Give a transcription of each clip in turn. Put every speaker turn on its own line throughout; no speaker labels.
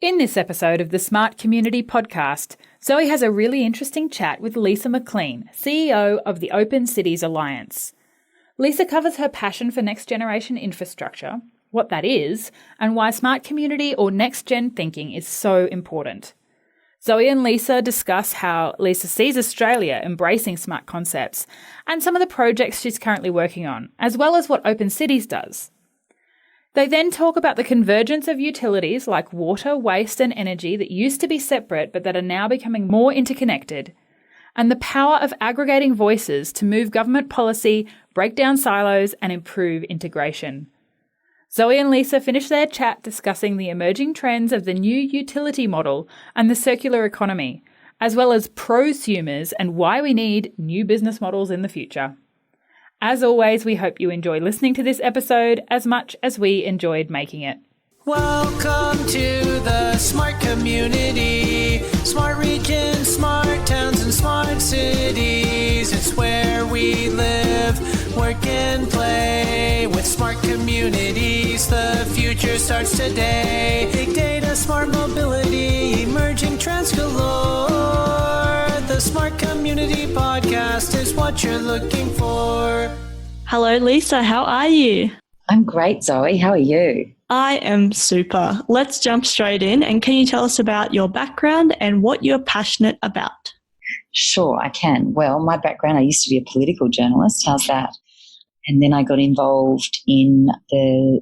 In this episode of the Smart Community podcast, Zoe has a really interesting chat with Lisa McLean, CEO of the Open Cities Alliance. Lisa covers her passion for next-generation infrastructure, what that is, and why smart community or next-gen thinking is so important. Zoe and Lisa discuss how Lisa sees Australia embracing smart concepts and some of the projects she's currently working on, as well as what Open Cities does. They then talk about the convergence of utilities like water, waste and energy that used to be separate but that are now becoming more interconnected, and the power of aggregating voices to move government policy, break down silos and improve integration. Zoe and Lisa finish their chat discussing the emerging trends of the new utility model and the circular economy, as well as prosumers and why we need new business models in the future. As always, we hope you enjoy listening to this episode as much as we enjoyed making it.
Welcome to the smart community, smart regions, smart towns and smart cities. It's where we live, work and play. With smart communities, the future starts today. Big data, smart mobility, emerging trends galore. The Smart Community Podcast is what you're looking for.
Hello, Lisa. How are you?
I'm great, Zoe. How are you?
I am super. Let's jump straight in. And can you tell us about your background and what you're passionate about?
Sure, I can. Well, my background, I used to be a political journalist. How's that? And then I got involved in the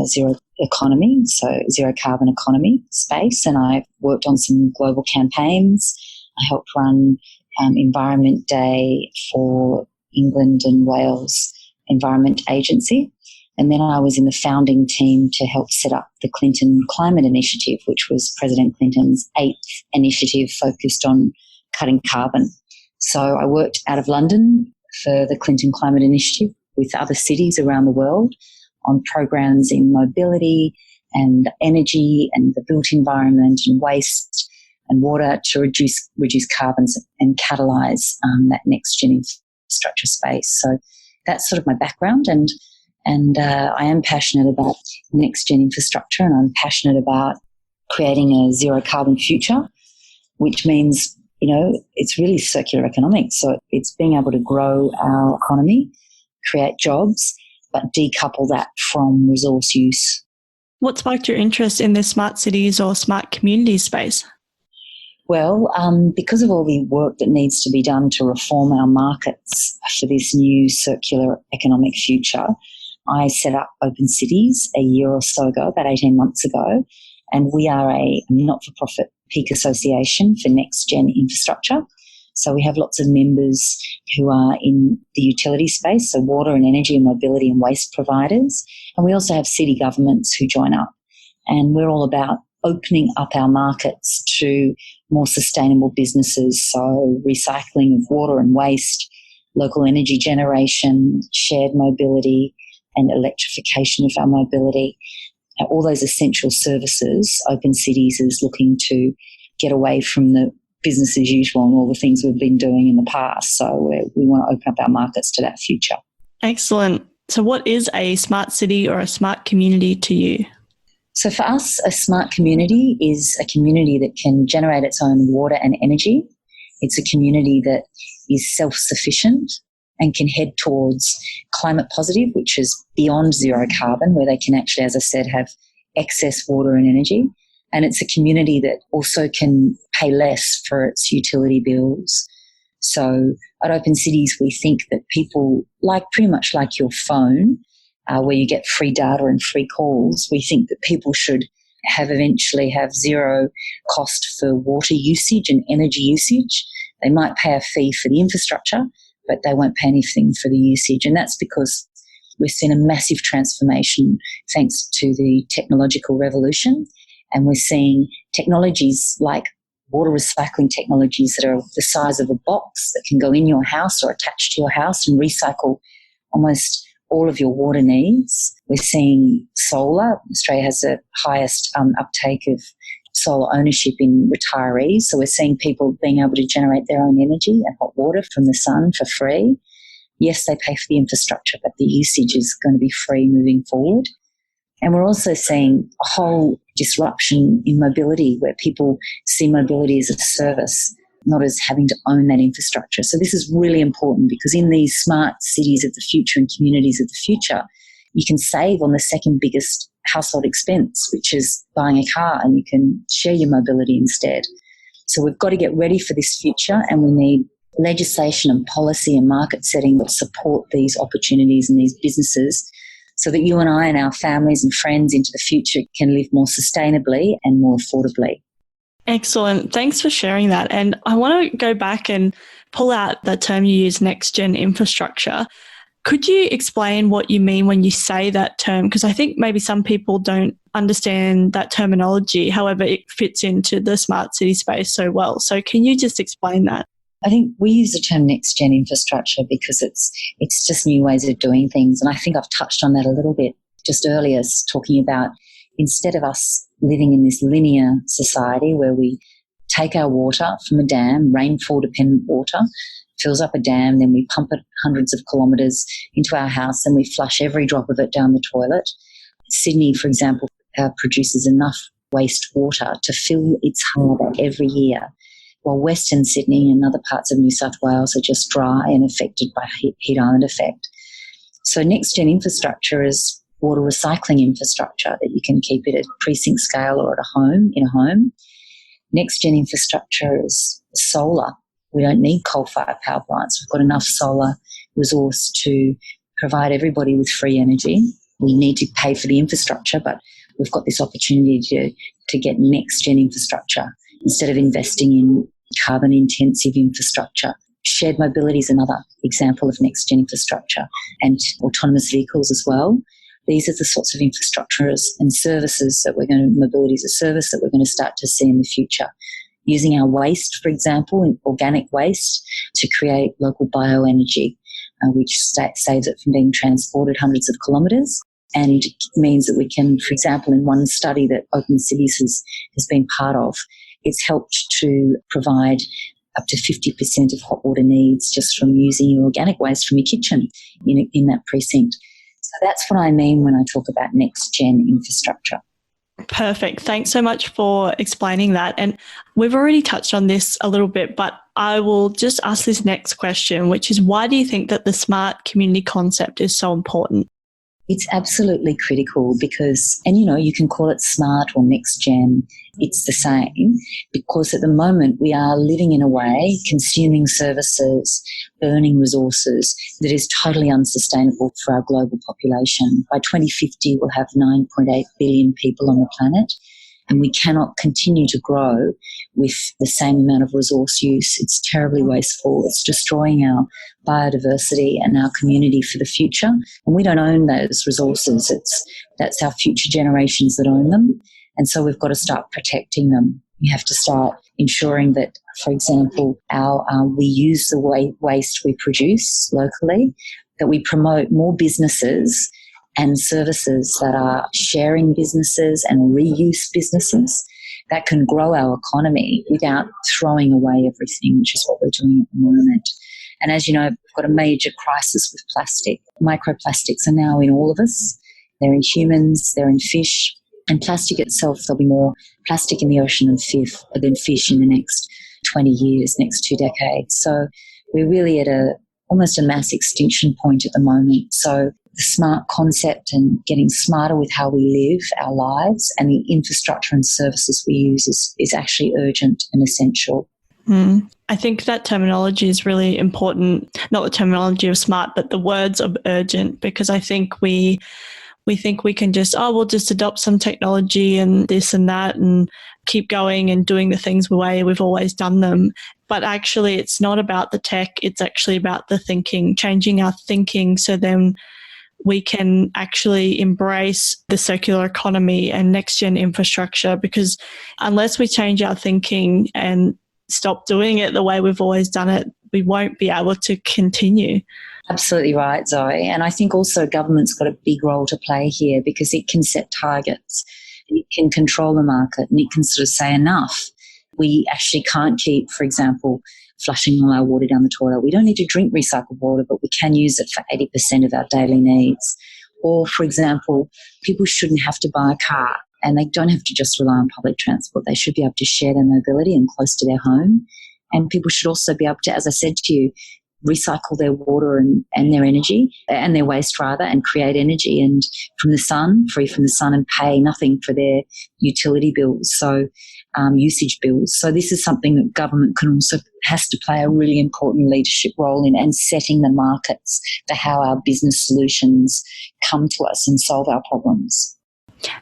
zero economy, so zero carbon economy space, and I worked on some global campaigns. I helped run Environment Day for England and Wales Environment Agency. And then I was in the founding team to help set up the Clinton Climate Initiative, which was President Clinton's 8th initiative focused on cutting carbon. So I worked out of London for the Clinton Climate Initiative with other cities around the world on programs in mobility and energy and the built environment and waste and water to reduce carbons and catalyse that next-gen infrastructure space. So that's sort of my background, and I am passionate about next-gen infrastructure, and I'm passionate about creating a zero-carbon future, which means, it's really circular economics. So it's being able to grow our economy, create jobs, but decouple that from resource use.
What sparked your interest in the smart cities or smart communities space?
Well, because of all the work that needs to be done to reform our markets for this new circular economic future, I set up Open Cities a year or so ago, about 18 months ago, and we are a not-for-profit peak association for next-gen infrastructure. So we have lots of members who are in the utility space, so water and energy and mobility and waste providers, and we also have city governments who join up. And we're all about opening up our markets to more sustainable businesses, so recycling of water and waste, local energy generation, shared mobility, and electrification of our mobility. All those essential services, Open Cities is looking to get away from the business as usual and all the things we've been doing in the past. So we want to open up our markets to that future.
Excellent. So what is a smart city or a smart community to you?
So for us, a smart community is a community that can generate its own water and energy. It's a community that is self-sufficient and can head towards climate positive, which is beyond zero carbon, where they can actually, as I said, have excess water and energy. And it's a community that also can pay less for its utility bills. So at Open Cities, we think that people, pretty much like your phone, where you get free data and free calls, we think that people should eventually have zero cost for water usage and energy usage. They might pay a fee for the infrastructure, but they won't pay anything for the usage. And that's because we've seen a massive transformation thanks to the technological revolution. And we're seeing technologies like water recycling technologies that are the size of a box that can go in your house or attached to your house and recycle almost all of your water needs. We're seeing solar. Australia has the highest uptake of solar ownership in retirees. So we're seeing people being able to generate their own energy and hot water from the sun for free. Yes, they pay for the infrastructure, but the usage is going to be free moving forward. And we're also seeing a whole disruption in mobility where people see mobility as a service, not as having to own that infrastructure. So this is really important because in these smart cities of the future and communities of the future, you can save on the second biggest household expense, which is buying a car, and you can share your mobility instead. So we've got to get ready for this future, and we need legislation and policy and market setting that support these opportunities and these businesses so that you and I and our families and friends into the future can live more sustainably and more affordably.
Excellent. Thanks for sharing that. And I want to go back and pull out that term you use, next-gen infrastructure. Could you explain what you mean when you say that term? Because I think maybe some people don't understand that terminology. However, it fits into the smart city space so well. So can you just explain that?
I think we use the term next-gen infrastructure because it's just new ways of doing things. And I think I've touched on that a little bit just earlier, talking about instead of us living in this linear society where we take our water from a dam, rainfall-dependent water, fills up a dam, then we pump it hundreds of kilometres into our house and we flush every drop of it down the toilet. Sydney, for example, produces enough wastewater to fill its harbour every year, while Western Sydney and other parts of New South Wales are just dry and affected by heat island effect. So next-gen infrastructure is water recycling infrastructure that you can keep it at precinct scale or at in a home. Next-gen infrastructure is solar. We don't need coal-fired power plants. We've got enough solar resource to provide everybody with free energy. We need to pay for the infrastructure, but we've got this opportunity to get next-gen infrastructure instead of investing in carbon-intensive infrastructure. Shared mobility is another example of next-gen infrastructure, and autonomous vehicles as well. These are the sorts of infrastructures and services that mobility as a service that we're going to start to see in the future. Using our waste, for example, organic waste, to create local bioenergy, which saves it from being transported hundreds of kilometres, and means that we can, for example, in one study that Open Cities has been part of, it's helped to provide up to 50% of hot water needs just from using your organic waste from your kitchen in that precinct. So that's what I mean when I talk about next-gen infrastructure.
Perfect. Thanks so much for explaining that. And we've already touched on this a little bit, but I will just ask this next question, which is, why do you think that the smart community concept is so important?
It's absolutely critical because, and you can call it smart or next gen, it's the same, because at the moment we are living in a way, consuming services, burning resources that is totally unsustainable for our global population. By 2050, we'll have 9.8 billion people on the planet, and we cannot continue to grow with the same amount of resource use. It's terribly wasteful. It's destroying our biodiversity and our community for the future. And we don't own those resources. That's our future generations that own them. And so we've got to start protecting them. We have to start ensuring that, for example, we use the waste we produce locally, that we promote more businesses and services that are sharing businesses and reuse businesses that can grow our economy without throwing away everything, which is what we're doing at the moment. And as you know, we've got a major crisis with plastic. Microplastics are now in all of us. They're in humans, they're in fish. And plastic itself, there'll be more plastic in the ocean than fish in the next 20 years, next 2 decades. So we're really at almost a mass extinction point at the moment. So the smart concept and getting smarter with how we live our lives and the infrastructure and services we use is actually urgent and essential.
I think that terminology is really important, not the terminology of smart, but the words of urgent, because I think we think we can just, we'll just adopt some technology and this and that and keep going and doing the things the way we've always done them. But actually it's not about the tech, it's actually about the thinking, changing our thinking so then we can actually embrace the circular economy and next-gen infrastructure, because unless we change our thinking and stop doing it the way we've always done it, we won't be able to continue.
Absolutely right, Zoe. And I think also government's got a big role to play here because it can set targets, it can control the market, and it can sort of say enough. We actually can't keep, for example, flushing all our water down the toilet. We don't need to drink recycled water, but we can use it for 80% of our daily needs. Or, for example, people shouldn't have to buy a car and they don't have to just rely on public transport. They should be able to share their mobility and close to their home. And people should also be able to, as I said to you, recycle their water and their energy and their waste rather, and create energy and from the sun, free from the sun, and pay nothing for their utility bills, so usage bills. So this is something that government has to play a really important leadership role in, and setting the markets for how our business solutions come to us and solve our problems.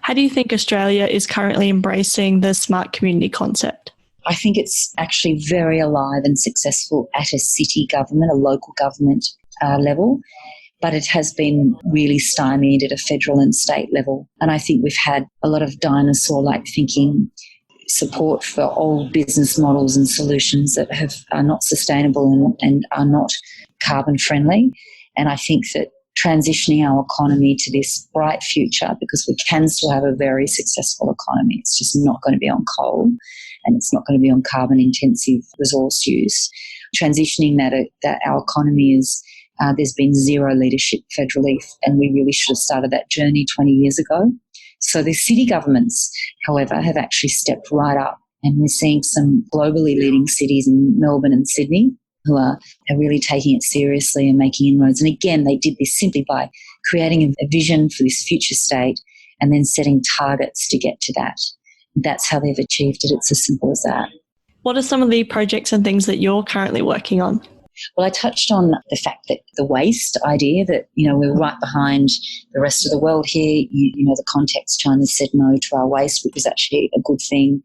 How do you think Australia is currently embracing the smart community concept?
I think it's actually very alive and successful at a city government, a local government level, but it has been really stymied at a federal and state level. And I think we've had a lot of dinosaur-like thinking, support for old business models and solutions that are not sustainable and are not carbon friendly. And I think that transitioning our economy to this bright future, because we can still have a very successful economy, it's just not going to be on coal, and it's not going to be on carbon-intensive resource use. Transitioning that our economy is, there's been zero leadership federally, and we really should have started that journey 20 years ago. So the city governments, however, have actually stepped right up, and we're seeing some globally leading cities in Melbourne and Sydney who are really taking it seriously and making inroads. And again, they did this simply by creating a vision for this future state and then setting targets to get to that. That's how they've achieved it. It's as simple as that.
What are some of the projects and things that you're currently working on?
Well, I touched on the fact that the waste idea, that, we're right behind the rest of the world here. The context, China said no to our waste, which was actually a good thing.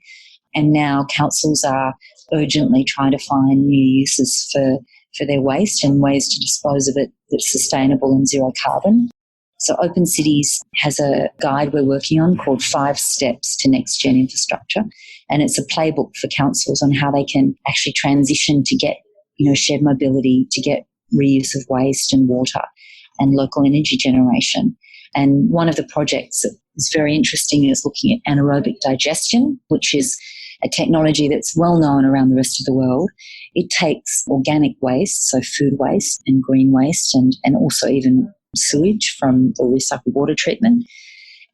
And now councils are urgently trying to find new uses for their waste and ways to dispose of it that's sustainable and zero carbon. So Open Cities has a guide we're working on called 5 Steps to Next Gen Infrastructure. And it's a playbook for councils on how they can actually transition to get, shared mobility, to get reuse of waste and water and local energy generation. And one of the projects that is very interesting is looking at anaerobic digestion, which is a technology that's well known around the rest of the world. It takes organic waste, so food waste and green waste, and also even sewage from the recycled water treatment,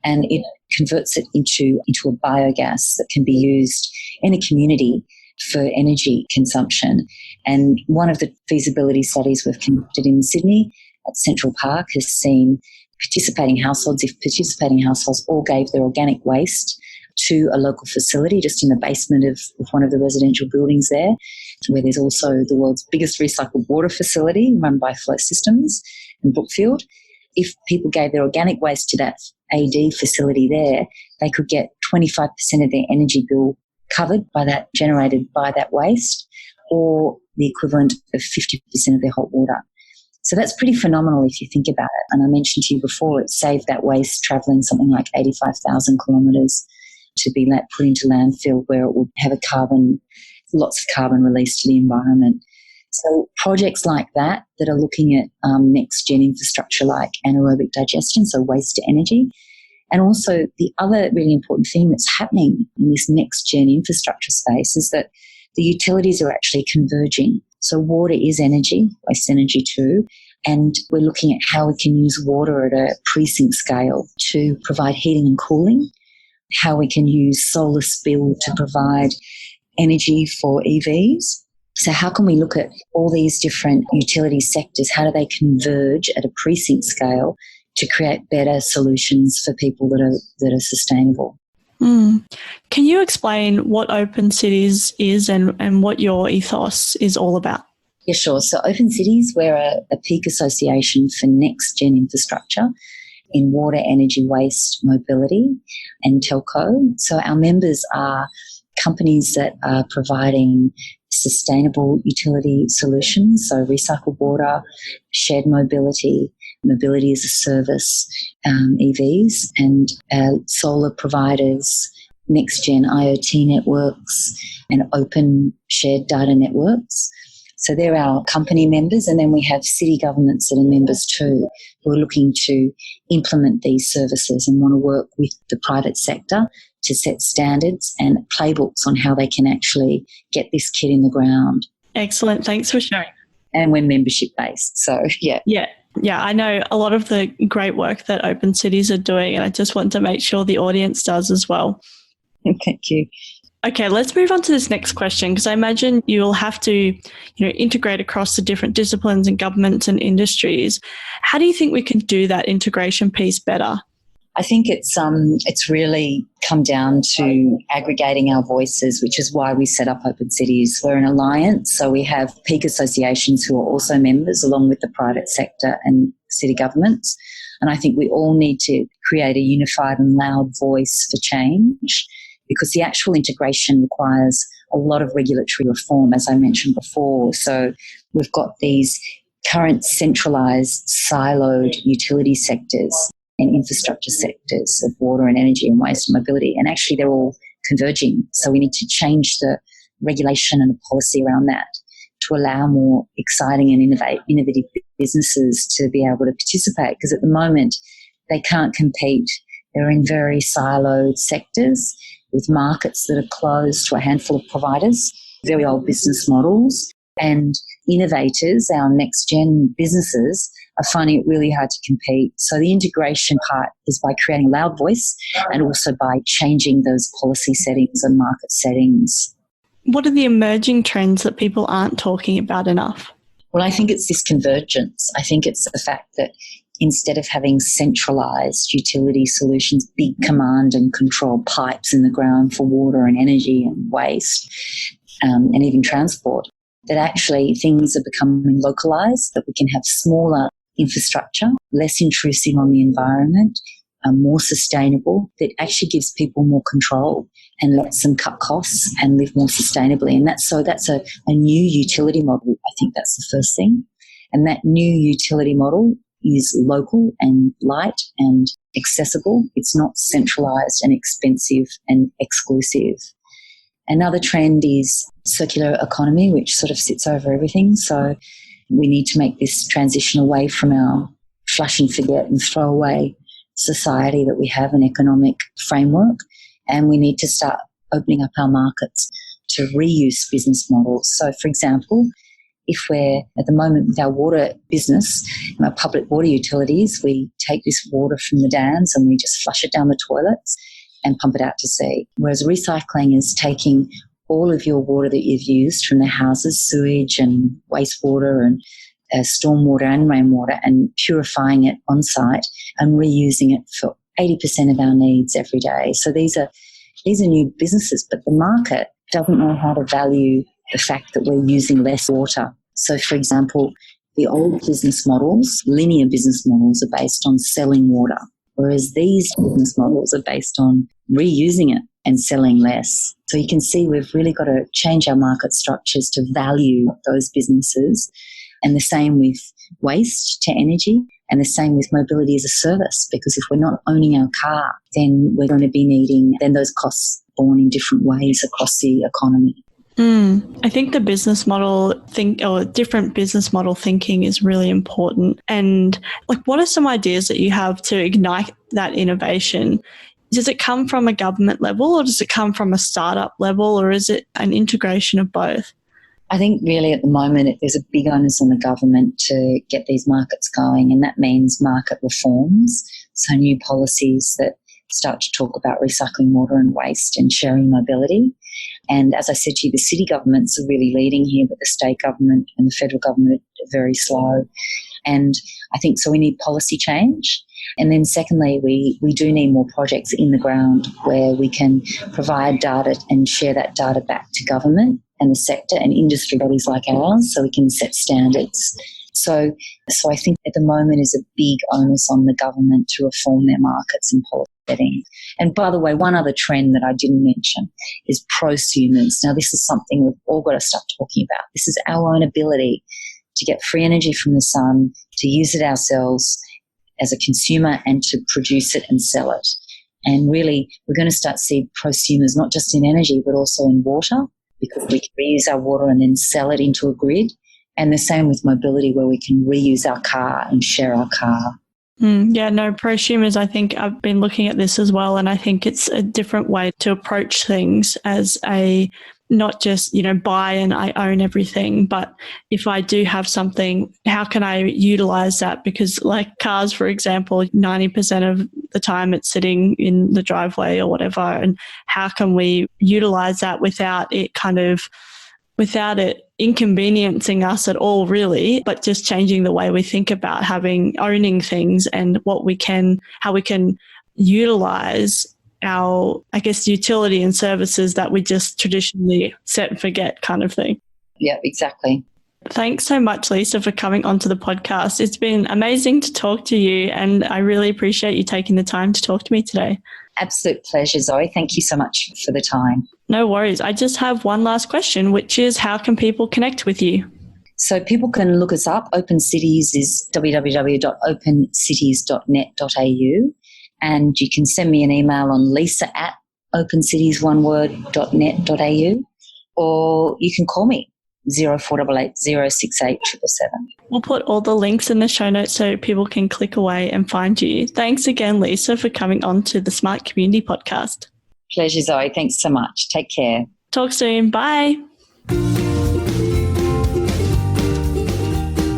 and it converts it into a biogas that can be used in a community for energy consumption. And one of the feasibility studies we've conducted in Sydney at Central Park has seen participating households, if participating households all gave their organic waste to a local facility just in the basement of one of the residential buildings there, where there's also the world's biggest recycled water facility run by Flow Systems in Brookfield. If people gave their organic waste to that AD facility there, they could get 25% of their energy bill covered by that, generated by that waste, or the equivalent of 50% of their hot water. So that's pretty phenomenal if you think about it. And I mentioned to you before, it saved that waste travelling something like 85,000 kilometres to be put into landfill, where it would have lots of carbon released to the environment. So projects like that are looking at next-gen infrastructure like anaerobic digestion, so waste to energy. And also the other really important thing that's happening in this next-gen infrastructure space is that the utilities are actually converging. So water is energy, waste energy too, and we're looking at how we can use water at a precinct scale to provide heating and cooling, how we can use solar spill to provide energy for EVs. So how can we look at all these different utility sectors? How do they converge at a precinct scale to create better solutions for people that are sustainable?
Can you explain what Open Cities is and what your ethos is all about?
Yeah, sure. So Open Cities, we're a peak association for next-gen infrastructure in water, energy, waste, mobility and telco. So our members are companies that are providing sustainable utility solutions, so recycled water, shared mobility, mobility as a service, EVs, and solar providers, next-gen IoT networks, and open shared data networks. So they're our company members, and then we have city governments that are members too, who are looking to implement these services and want to work with the private sector to set standards and playbooks on how they can actually get this kit in the ground.
Excellent. Thanks for sharing.
And we're membership based. So, yeah.
Yeah. Yeah, I know a lot of the great work that Open Cities are doing, and I just want to make sure the audience does as well.
Thank you.
Okay, let's move on to this next question, because I imagine you'll have to, integrate across the different disciplines and governments and industries. How do you think we can do that integration piece better?
I think it's really come down to aggregating our voices, which is why we set up Open Cities. We're an alliance, so we have peak associations who are also members, along with the private sector and city governments. And I think we all need to create a unified and loud voice for change, because the actual integration requires a lot of regulatory reform, as I mentioned before. So we've got these current centralised, siloed utility sectors and infrastructure sectors of water and energy and waste and mobility, and actually they're all converging. So we need to change the regulation and the policy around that to allow more exciting and innovative businesses to be able to participate, because at the moment they can't compete. They're in very siloed sectors with markets that are closed to a handful of providers, very old business models, and innovators, our next-gen businesses, are finding it really hard to compete. So the integration part is by creating a loud voice and also by changing those policy settings and market settings.
What are the emerging trends that people aren't talking about enough?
Well, I think it's this convergence. I think it's the fact that instead of having centralised utility solutions, big command and control pipes in the ground for water and energy and waste, and even transport, that actually things are becoming localised, that we can have smaller infrastructure, less intrusive on the environment, more sustainable, that actually gives people more control and lets them cut costs and live more sustainably. And that's a new utility model. I think that's the first thing. And that new utility model is local and light and accessible. It's not centralised and expensive and exclusive. Another trend is circular economy, which sort of sits over everything. So we need to make this transition away from our flush and forget and throw away society that we have, an economic framework. And we need to start opening up our markets to reuse business models. So, for example, if we're at the moment with our water business, our public water utilities, we take this water from the dams and we just flush it down the toilets and pump it out to sea. Whereas recycling is taking all of your water that you've used from the houses, sewage and wastewater and stormwater and rainwater, and purifying it on site and reusing it for 80% of our needs every day. So these are new businesses, but the market doesn't know how to value the fact that we're using less water. So, for example, the old business models, linear business models, are based on selling water, whereas these business models are based on reusing it and selling less. So you can see we've really got to change our market structures to value those businesses, and the same with waste to energy, and the same with mobility as a service, because if we're not owning our car, then we're going to be needing then those costs borne in different ways across the economy.
I think the business model different business model thinking is really important. And what are some ideas that you have to ignite that innovation? Does it come from a government level, or does it come from a startup level, or is it an integration of both?
I think really at the moment there's a big onus on the government to get these markets going, and that means market reforms, so new policies that start to talk about recycling water and waste and sharing mobility. And as I said to you, the city governments are really leading here, but the state government and the federal government are very slow. And I think so we need policy change. And then secondly, we do need more projects in the ground where we can provide data and share that data back to government and the sector and industry bodies like ours, so we can set standards. So I think at the moment is a big onus on the government to reform their markets and policy setting. And by the way, one other trend that I didn't mention is prosumers. Now, this is something we've all got to start talking about. This is our own ability to get free energy from the sun, to use it ourselves as a consumer, and to produce it and sell it. And really, we're going to start to see prosumers not just in energy, but also in water, because we can reuse our water and then sell it into a grid. And the same with mobility, where we can reuse our car and share our car.
Prosumers, I think I've been looking at this as well, and I think it's a different way to approach things as a not just, buy and I own everything, but if I do have something, how can I utilize that? Because like cars, for example, 90% of the time it's sitting in the driveway or whatever. And how can we utilize that without it inconveniencing us at all, really, but just changing the way we think about owning things and how we can utilize our, utility and services that we just traditionally set and forget kind of thing.
Yeah, exactly.
Thanks so much, Lisa, for coming onto the podcast. It's been amazing to talk to you, and I really appreciate you taking the time to talk to me today.
Absolute pleasure, Zoe. Thank you so much for the time.
No worries. I just have one last question, which is how can people connect with you?
So people can look us up. Open Cities is www.opencities.net.au, and you can send me an email on lisa@opencitiesoneword.net.au, or you can call me 0488 068 777.
We'll put all the links in the show notes so people can click away and find you. Thanks again, Lisa, for coming on to the Smart Community Podcast.
Pleasure, Zoe. Thanks so much. Take care.
Talk soon. Bye.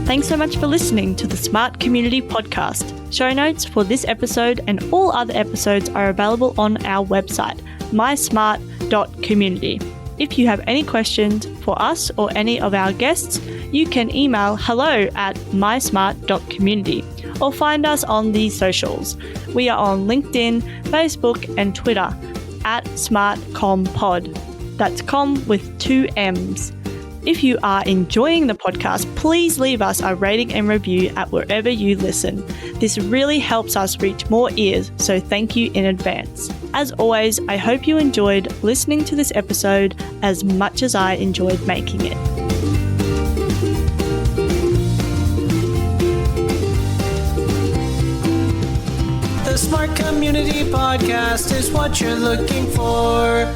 Thanks so much for listening to the Smart Community Podcast. Show notes for this episode and all other episodes are available on our website, mysmart.community. If you have any questions for us or any of our guests, you can email hello@mysmart.community or find us on the socials. We are on LinkedIn, Facebook and Twitter @SmartCommPod. That's Comm with 2 M's. If you are enjoying the podcast, please leave us a rating and review at wherever you listen. This really helps us reach more ears, so thank you in advance. As always, I hope you enjoyed listening to this episode as much as I enjoyed making it.
The Smart Community Podcast is what you're looking for.